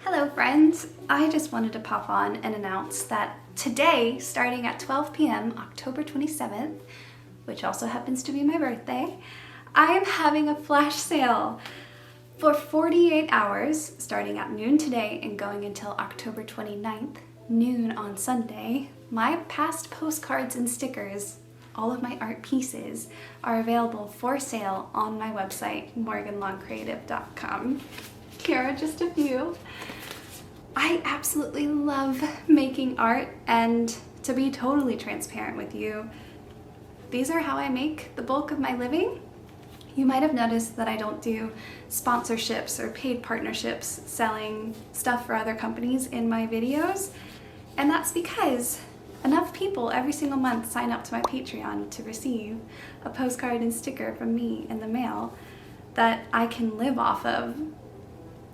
Hello friends! I just wanted to pop on and announce that today, starting at 12 p.m. October 27th, which also happens to be my birthday, I am having a flash sale for 48 hours, starting at noon today and going until October 29th, noon on Sunday. My past postcards and stickers, all of my art pieces, are available for sale on my website, morganlongcreative.com. Here are just a few. I absolutely love making art, and to be totally transparent with you, these are how I make the bulk of my living. You might have noticed that I don't do sponsorships or paid partnerships selling stuff for other companies in my videos, and that's because enough people every single month sign up to my Patreon to receive a postcard and sticker from me in the mail that I can live off of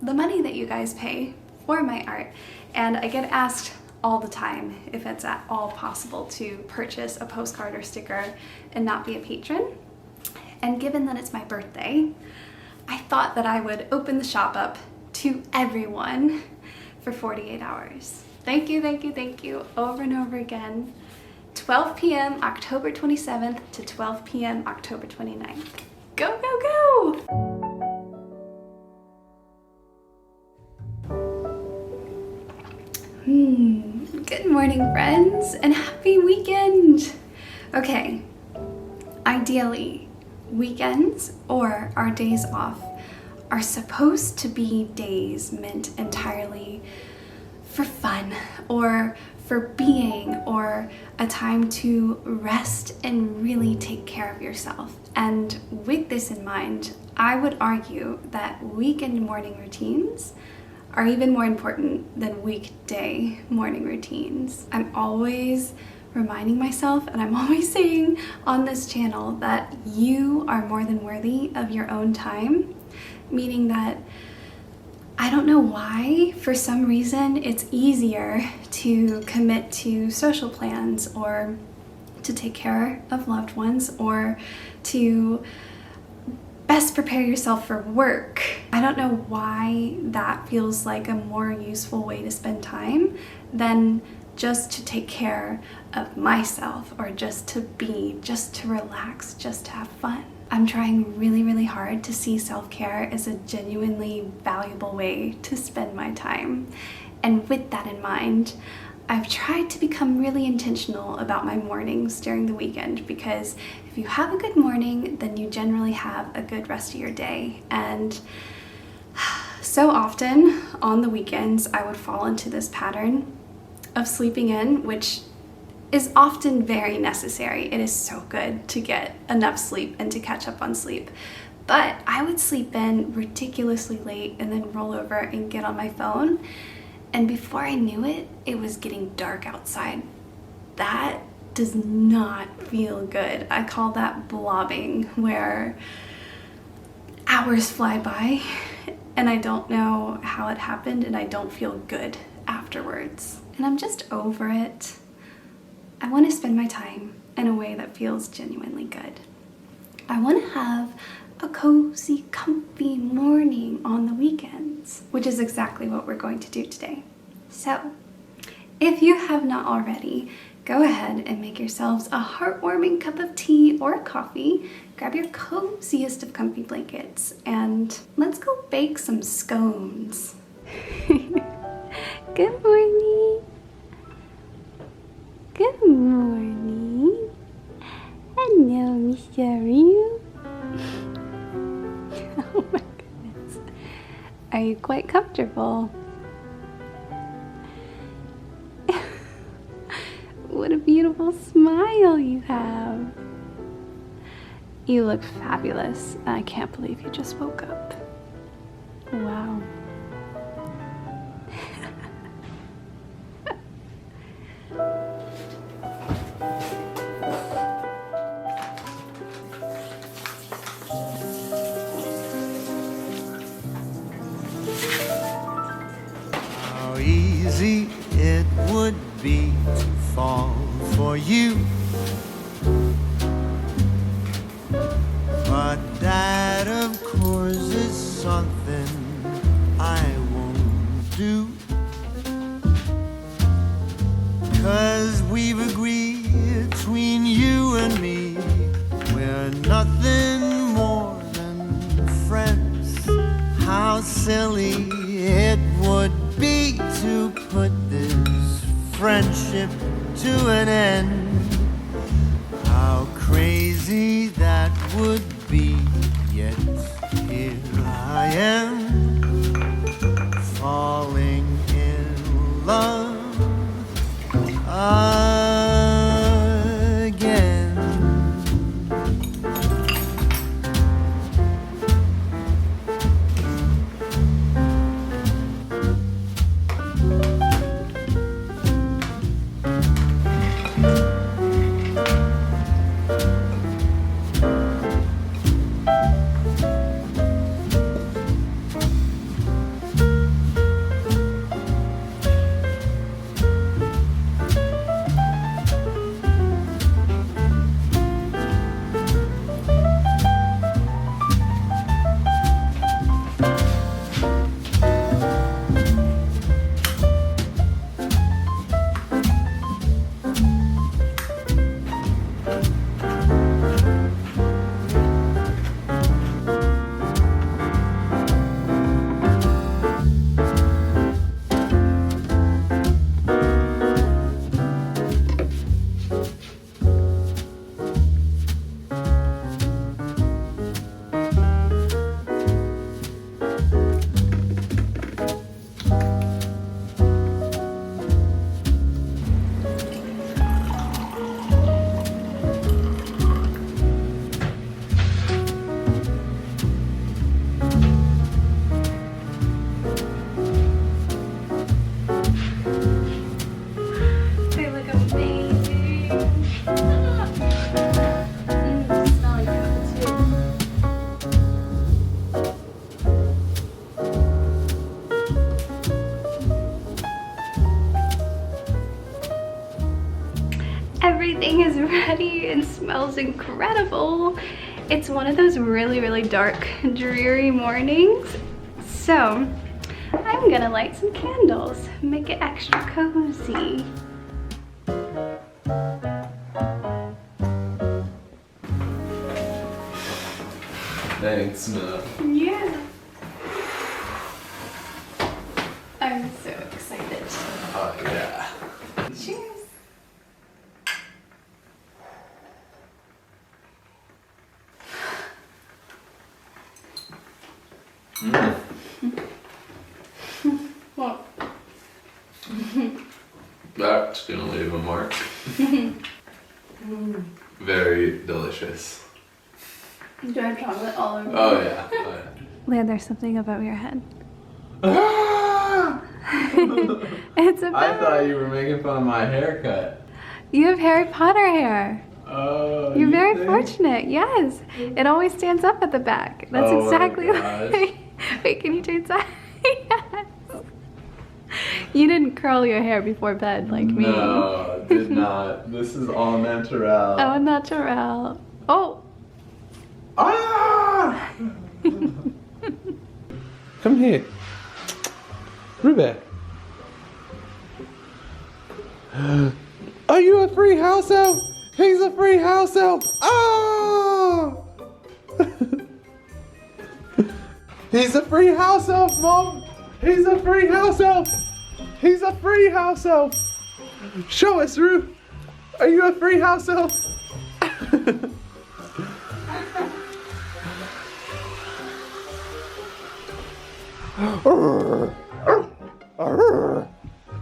the money that you guys pay for my art. And I get asked all the time if it's at all possible to purchase a postcard or sticker and not be a patron. And given that it's my birthday, I thought that I would open the shop up to everyone for 48 hours. Thank you, thank you, thank you over and over again. 12 p.m. October 27th to 12 p.m. October 29th. Go, go, go! Good morning, friends, and happy weekend! Okay, ideally, weekends or our days off are supposed to be days meant entirely for fun or for being, or a time to rest and really take care of yourself. And with this in mind, I would argue that weekend morning routines are even more important than weekday morning routines. I'm always reminding myself, and I'm always saying on this channel, that you are more than worthy of your own time, meaning that I don't know why, for some reason, it's easier to commit to social plans or to take care of loved ones or to best prepare yourself for work. I don't know why that feels like a more useful way to spend time than just to take care of myself, or just to be, just to relax, just to have fun. I'm trying really, really hard to see self-care as a genuinely valuable way to spend my time. And with that in mind, I've tried to become really intentional about my mornings during the weekend, because if you have a good morning, then you generally have a good rest of your day. And so often on the weekends, I would fall into this pattern of sleeping in, which is often very necessary. It is so good to get enough sleep and to catch up on sleep. But I would sleep in ridiculously late and then roll over and get on my phone. And before I knew it, it was getting dark outside. That does not feel good. I call that blobbing, where hours fly by and I don't know how it happened and I don't feel good afterwards. And I'm just over it. I want to spend my time in a way that feels genuinely good. I want to have a cozy, comfy morning on the weekends, which is exactly what we're going to do today. So, if you have not already, go ahead and make yourselves a heartwarming cup of tea or coffee, grab your coziest of comfy blankets, and let's go bake some scones. Good morning. Good morning. Hello, Mr. Ryu. Oh my goodness. Are you quite comfortable? What a beautiful smile you have. You look fabulous. I can't believe you just woke up. Wow. How easy it would be to fall for you, but that of course is something I won't do. 'Cause we've agreed between you and me, we're nothing more than friends. How silly it would be to put this friendship to an end. How crazy that would be, yet here I am, falling in love again. Everything is ready and smells incredible. It's one of those really dark, dreary mornings. So I'm gonna light some candles, make it extra cozy. Thanks, Mel. Yeah. I'm so excited. Oh, yeah. Cheers. What? That's gonna leave a mark. Very delicious. Do I have chocolate all over? Oh, yeah. Oh, yeah. Leah, there's something above your head. Ah! It's a I thought you were making fun of my haircut. You have Harry Potter hair. Oh, You're very think? fortunate. Yes, it always stands up at the back. That's Oh my exactly gosh. like. Wait, can you turn side? Yes. You didn't curl your hair before bed like me. No, did not. This is all natural. Oh, natural. Oh. Ah! Come here. Ruby. Are you a free house elf? He's a free house elf. Oh! He's a free house elf, Mom. He's a free house elf. He's a free house elf. Show us, Rue. Are you a free house elf?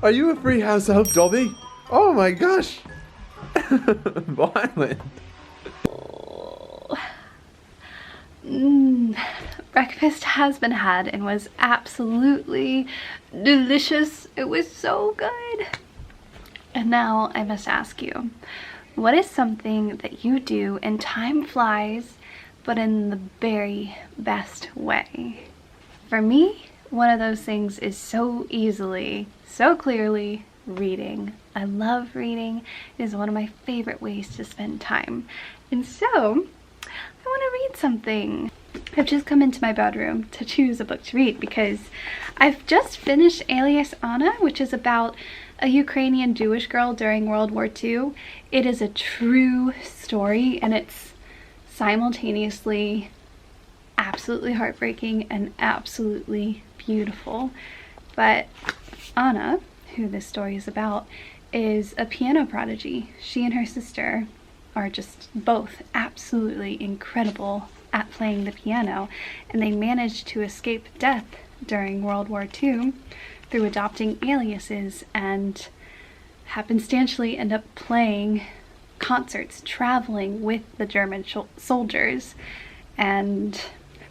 Are you a free house elf, Dobby? Oh my gosh! Violent. Breakfast has been had and was absolutely delicious. It was so good. And now I must ask you, what is something that you do and time flies, but in the very best way? For me, one of those things is so easily, so clearly reading. I love reading. It is one of my favorite ways to spend time. And so, I want to read something. I've just come into my bedroom to choose a book to read because I've just finished Alias Anna, which is about a Ukrainian Jewish girl during World War II. It is a true story, and it's simultaneously absolutely heartbreaking and absolutely beautiful. But Anna, who this story is about, is a piano prodigy. She and her sister are just both absolutely incredible at playing the piano, and they managed to escape death during World War II through adopting aliases and happenstantially end up playing concerts, traveling with the German soldiers. And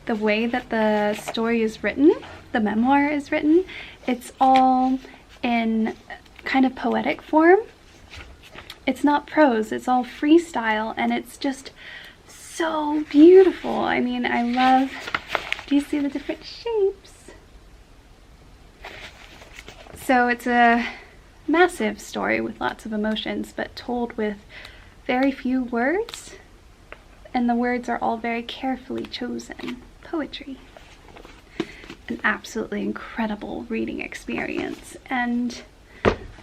the way that the story is written, the memoir is written, it's all in kind of poetic form. It's not prose, it's all freestyle, and it's just so beautiful. I mean, I love, do you see the different shapes? So it's a massive story with lots of emotions, but told with very few words, and the words are all very carefully chosen. Poetry. An absolutely incredible reading experience, and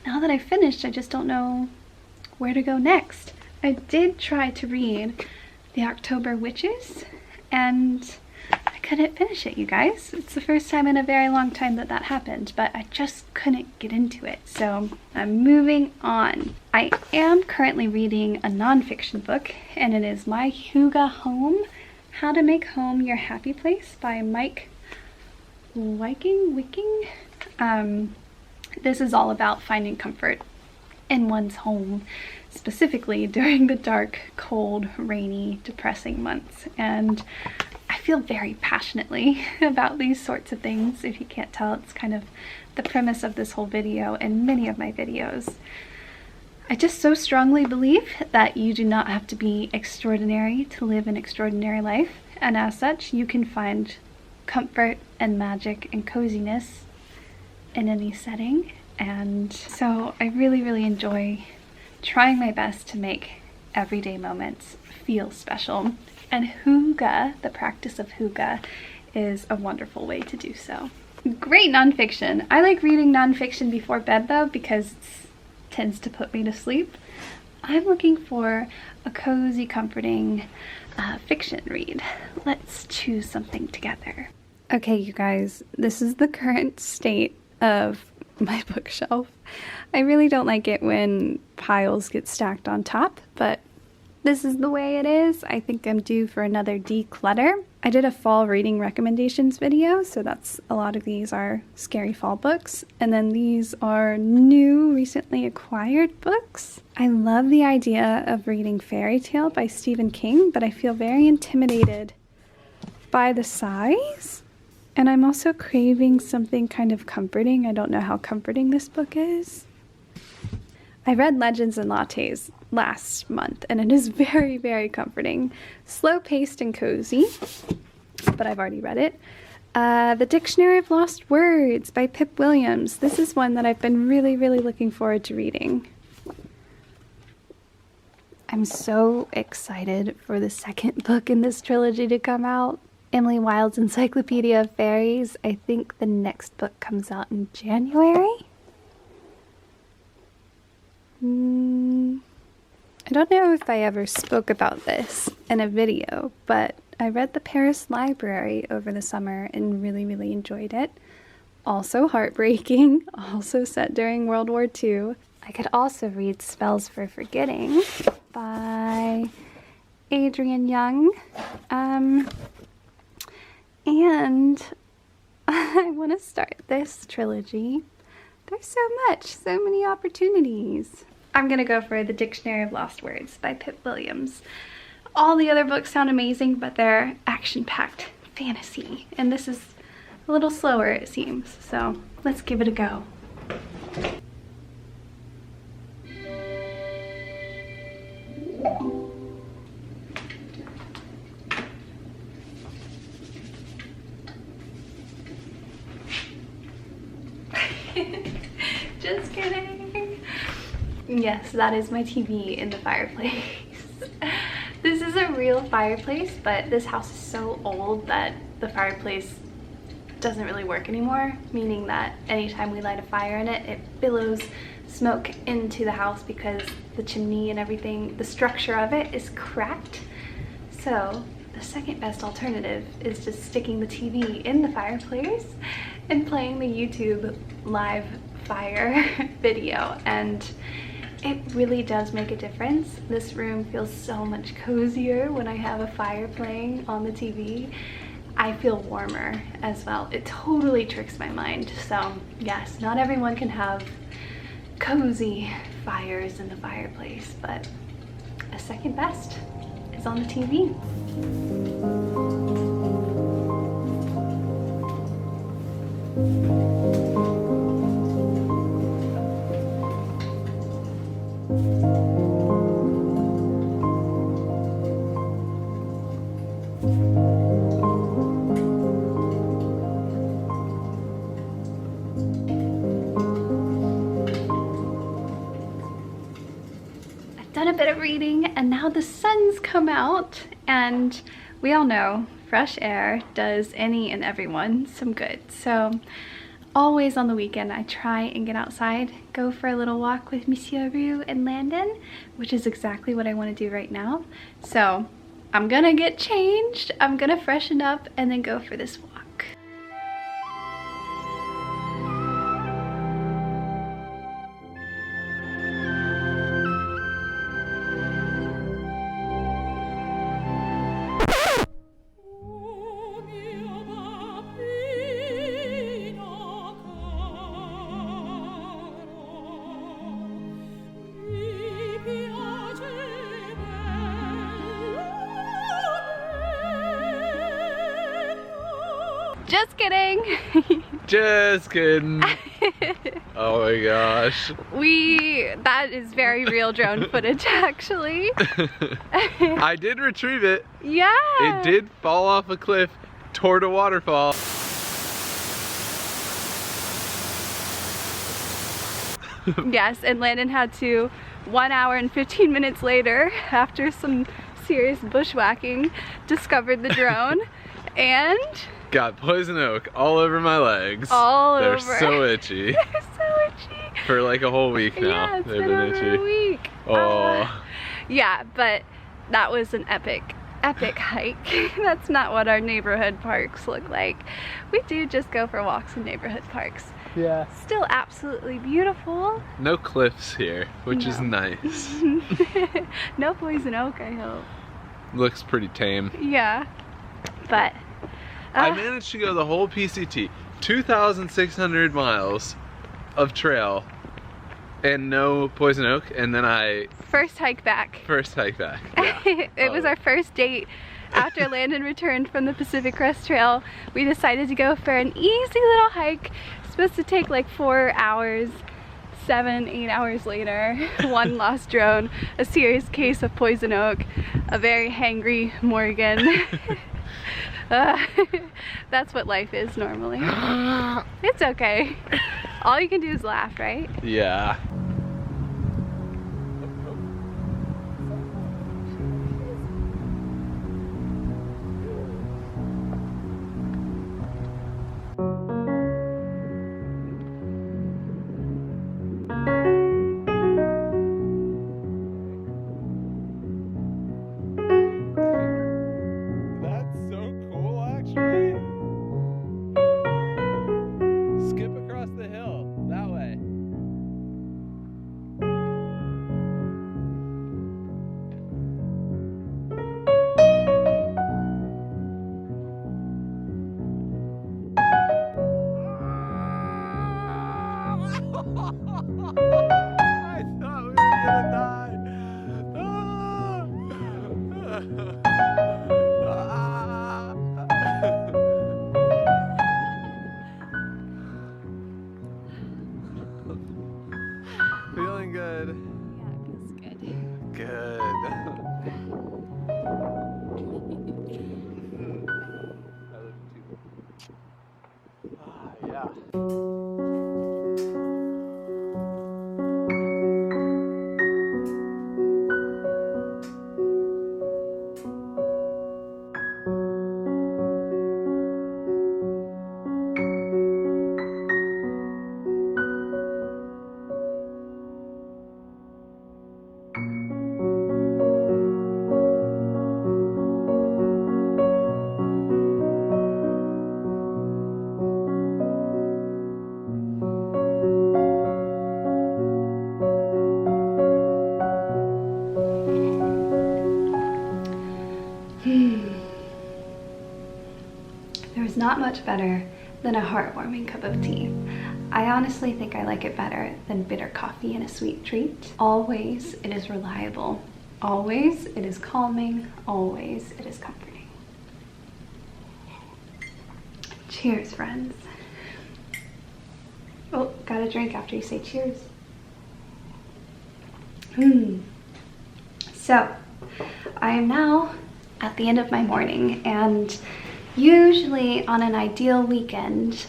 now that I've finished, I just don't know where to go next. I did try to read The October Witches, and I couldn't finish it, you guys. It's the first time in a very long time that that happened, but I just couldn't get into it, so I'm moving on. I am currently reading a nonfiction book, and it is My Hygge Home, How to Make Home Your Happy Place by Mike Wicking. This is all about finding comfort in one's home, specifically during the dark, cold, rainy, depressing months. And I feel very passionately about these sorts of things. If you can't tell, it's kind of the premise of this whole video and many of my videos. I just so strongly believe that you do not have to be extraordinary to live an extraordinary life, and as such, you can find comfort and magic and coziness in any setting. And so I really, really enjoy trying my best to make everyday moments feel special. And hygge, the practice of hygge, is a wonderful way to do so. Great nonfiction. I like reading nonfiction before bed though, because it tends to put me to sleep. I'm looking for a cozy, comforting fiction read. Let's choose something together. Okay, you guys, this is the current state of my bookshelf. I really don't like it when piles get stacked on top, but this is the way it is. I think I'm due for another declutter. I did a fall reading recommendations video, so that's a lot of these are scary fall books, and then these are new, recently acquired books. I love the idea of reading fairy tale by Stephen King, but I feel very intimidated by the size. And I'm also craving something kind of comforting. I don't know how comforting this book is. I read Legends and Lattes last month, and it is very, very comforting. Slow-paced and cozy, but I've already read it. The Dictionary of Lost Words by Pip Williams. This is one that I've been really, really looking forward to reading. I'm so excited for the second book in this trilogy to come out. Emily Wilde's Encyclopedia of Fairies. I think the next book comes out in January. I don't know if I ever spoke about this in a video, but I read The Paris Library over the summer and really, really enjoyed it. Also heartbreaking, also set during World War II. I could also read Spells for Forgetting by Adrienne Young. And I want to start this trilogy. There's so much, so many opportunities. I'm gonna go for The Dictionary of Lost Words by Pip Williams. All the other books sound amazing, but they're action-packed fantasy, and this is a little slower, it seems. So let's give it a go. Just kidding. Yes, that is my TV in the fireplace. This is a a real fireplace, but this house is so old that the fireplace doesn't really work anymore, meaning that anytime we light a fire in it, it billows smoke into the house because the chimney and everything, the structure of it is cracked. So the second best alternative is just sticking the TV in the fireplace and playing the YouTube live fire video, and it really does make a difference. This room feels so much cozier when I have a fire playing on the TV. I feel warmer as well. It totally tricks my mind. So yes, not everyone can have cozy fires in the fireplace, but a second best is on the TV. Done a bit of reading and now the sun's come out, and we all know fresh air does any and everyone some good. So always on the weekend I try and get outside, go for a little walk with Monsieur Rue and Landon, which is exactly what I want to do right now. So I'm gonna get changed, I'm gonna freshen up and then go for this walk. Just kidding. Just kidding. Oh my gosh. That is very real drone footage actually. I did retrieve it. Yeah. It did fall off a cliff toward a waterfall. Yes, and Landon had to 1 hour and 15 minutes later, after some serious bushwhacking, discovered the drone and got poison oak all over my legs. all They're over. so itchy. They're so itchy. For like a whole week now. Yeah, it's They've been been over itchy. a week. Oh. Yeah, but that was an epic hike. That's not what our neighborhood parks look like. We do just go for walks in neighborhood parks. Yeah. Still absolutely beautiful. No cliffs here, which is No. nice. No poison oak, I hope. Looks pretty tame. Yeah, but I managed to go the whole PCT, 2,600 miles of trail and no poison oak, and then first hike back. Yeah. It was our first date. After Landon returned from the Pacific Crest Trail, we decided to go for an easy little hike. It's supposed to take like 4 hours. 7-8 hours later, one lost drone, a serious case of poison oak, a very hangry Morgan. That's what life is normally. It's okay. All you can do is laugh, right? Yeah. That's so cool, actually. Skip across the hill, that way. I thought we were gonna die. Feeling good. Yeah, it feels good. Good. Yeah. not much better than a heartwarming cup of tea. I honestly think I like it better than bitter coffee and a sweet treat. Always it is reliable. Always it is calming. Always it is comforting. Cheers, friends. Oh, gotta drink after you say cheers. So, I am now at the end of my morning, and usually on an ideal weekend,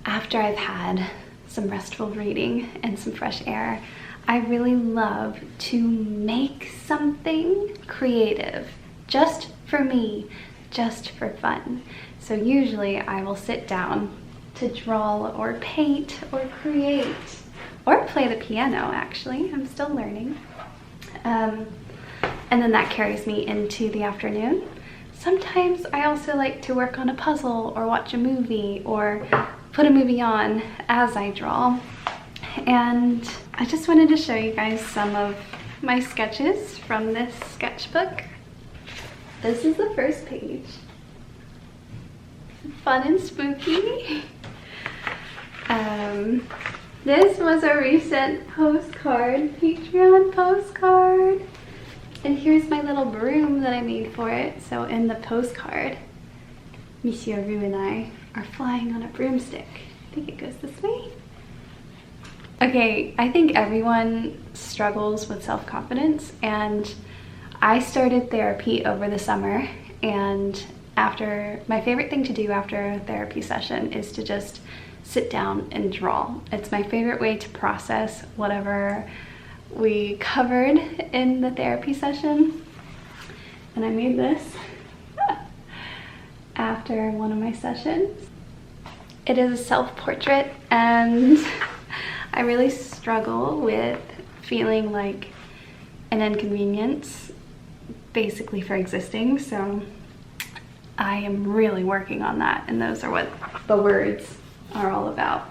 after I've had some restful reading and some fresh air, I really love to make something creative just for me, just for fun. So usually I will sit down to draw or paint or create or play the piano. Actually, I'm still learning. And then that carries me into the afternoon. Sometimes I also like to work on a puzzle or watch a movie or put a movie on as I draw. And I just wanted to show you guys some of my sketches from this sketchbook. This is the first page. Fun and spooky. This was a recent postcard, Patreon postcard. And here's my little broom that I made for it. So in the postcard, Monsieur Rue and I are flying on a broomstick. I think it goes this way. Okay, I think everyone struggles with self-confidence, and I started therapy over the summer, and my favorite thing to do after a therapy session is to just sit down and draw. It's my favorite way to process whatever we covered in the therapy session. And I made this after one of my sessions. It is a self-portrait, and I really struggle with feeling like an inconvenience basically for existing, so I am really working on that, and those are what the words are all about.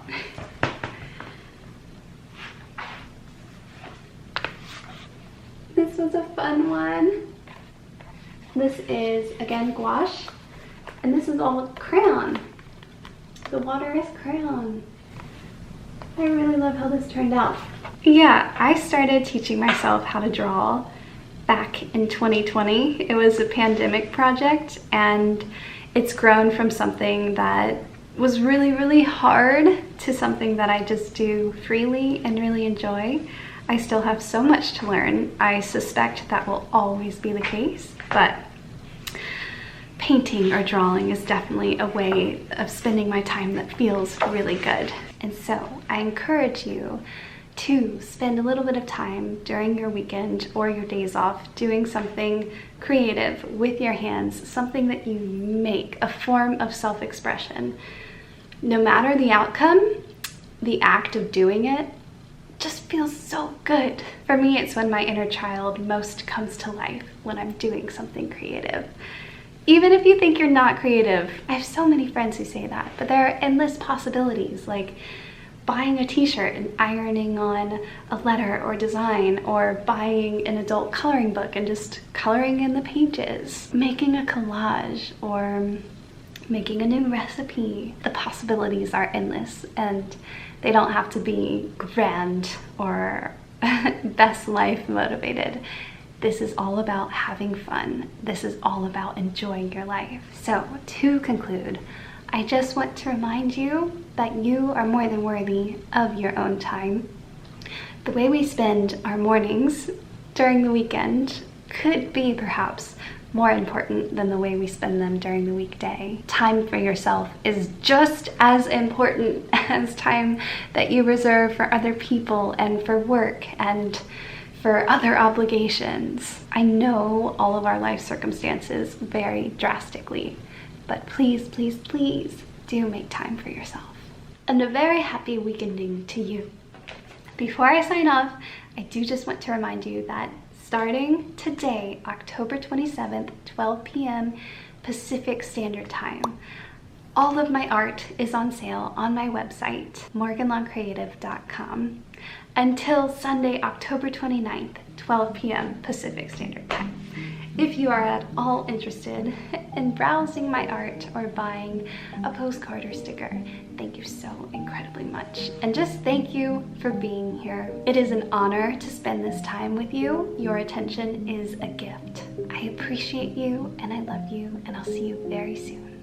This was a fun one. This is, again, gouache, and this is all crayon. The water is crayon. I really love how this turned out. Yeah, I started teaching myself how to draw back in 2020. It was a pandemic project, and it's grown from something that was really, really hard to something that I just do freely and really enjoy. I still have so much to learn. I suspect that will always be the case, but painting or drawing is definitely a way of spending my time that feels really good. And so I encourage you to spend a little bit of time during your weekend or your days off doing something creative with your hands, something that you make, a form of self-expression. No matter the outcome, the act of doing it just feels so good. For me, it's when my inner child most comes to life, when I'm doing something creative. Even if you think you're not creative, I have so many friends who say that, but there are endless possibilities, like buying a t-shirt and ironing on a letter or design, or buying an adult coloring book and just coloring in the pages, making a collage, or making a new recipe. The possibilities are endless, and they don't have to be grand or best life motivated. This is all about having fun. This is all about enjoying your life. So to conclude, I just want to remind you that you are more than worthy of your own time. The way we spend our mornings during the weekend could be perhaps more important than the way we spend them during the weekday. Time for yourself is just as important as time that you reserve for other people and for work and for other obligations. I know all of our life circumstances vary drastically, but please, please, please do make time for yourself. And a very happy weekending to you. Before I sign off, I do just want to remind you that starting today, October 27th, 12 p.m. Pacific Standard Time, all of my art is on sale on my website, morganlawcreative.com, until Sunday, October 29th, 12 p.m. Pacific Standard Time. If you are at all interested in browsing my art or buying a postcard or sticker, thank you so incredibly much. And just thank you for being here. It is an honor to spend this time with you. Your attention is a gift. I appreciate you and I love you, and I'll see you very soon.